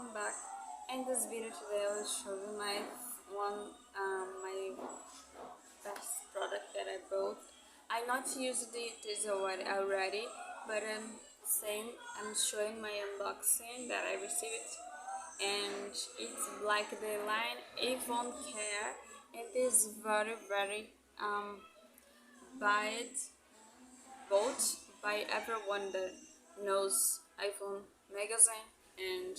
welcome back. In this video today I will show you my best product that I bought. I not used this already, but I'm showing my unboxing that I received, and it's like the line Avon Care. It is very buy it bought by everyone that knows iPhone magazine, and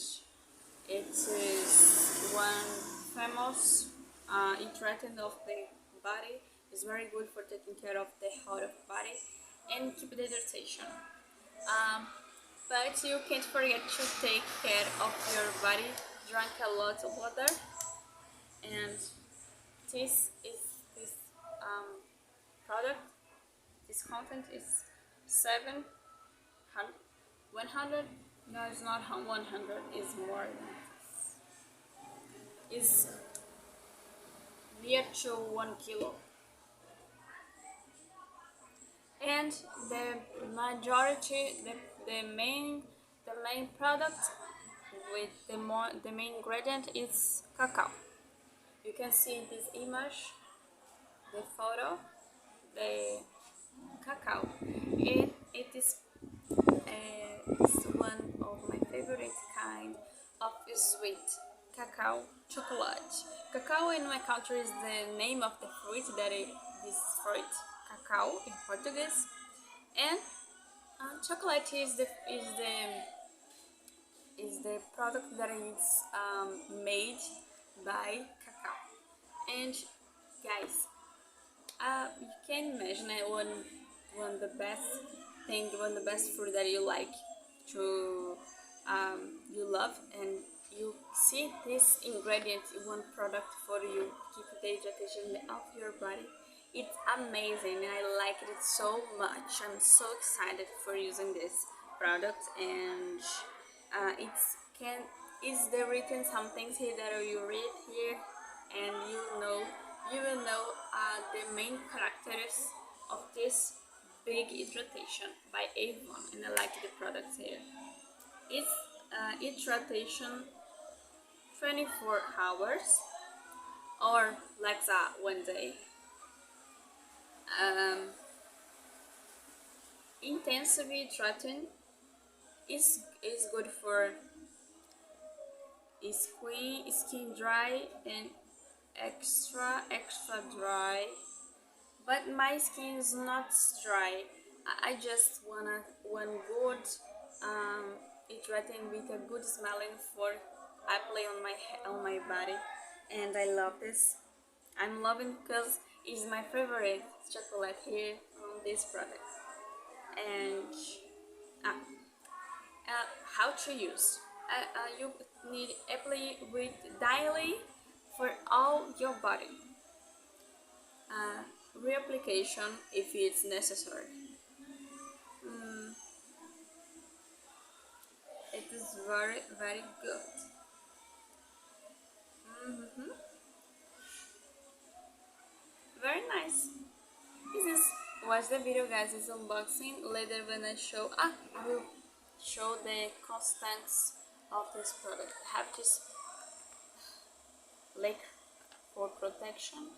it is one famous hydratant of the body. It's very good for taking care of the health of body and keep the hydration. Um, but you can't forget to take care of your body. Drink a lot of water, and this product. This content is 700, 100. No, it's not 100. It's more than this. It's near to 1 kilo. And the majority, the main product with the main ingredient is cacao. You can see in this image, the photo, the cacao. It is it's one of my favorite kind of sweet cacao chocolate. Cacao in my country is the name of the fruit this fruit, cacao in Portuguese, and chocolate is the product that is made by cacao. And guys, you can imagine one the best fruit that you like to you love, and you see this ingredient in one product for you keep the hydration of your body. It's amazing, and I like it so much. I'm so excited for using this product, and is there written some things here that you read here, and you will know the main characteristics of this big hydration by Avon, and I like the products here. It's hydration 24 hours or like that 1 day. Intensive hydrating is good for skin dry and extra dry, but my skin is not dry. I just wanna one good hydrating with a good smelling for apply on my body, and I love this. I'm loving because it's my favorite chocolate here on this product. And how to use? You need apply with daily for all your body. Reapplication if it's necessary. It is very good. Very nice. This is was the video, guys. This unboxing. Later when I will show the constants of this product. I have this lake for protection,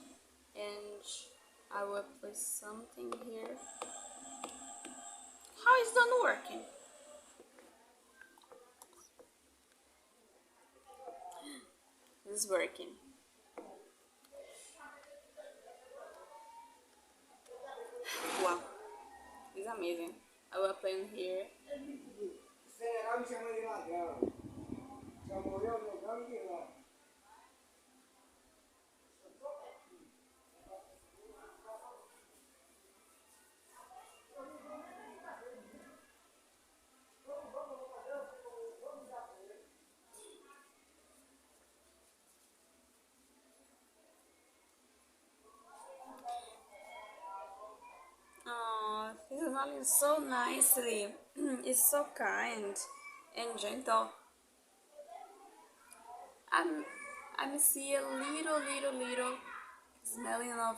and I will place something here. How is done working? This is working. Wow, it's amazing. I will apply in here. Oh, this is smelling so nicely. It's so kind and gentle. I'm see a little smelling of.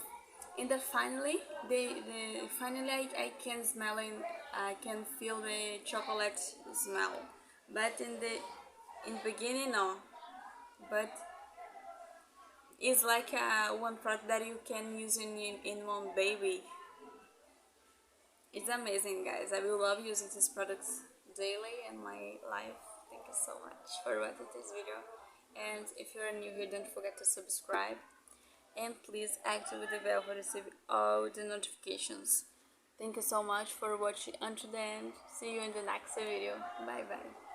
In the finally, I can I can feel the chocolate smell. But in the beginning no, but it's like one product that you can use in one baby. It's amazing, guys. I will love using these products daily in my life. Thank you so much for watching this video. And if you're new here, don't forget to subscribe. And please activate the bell to receive all the notifications. Thank you so much for watching until the end. See you in the next video. Bye bye.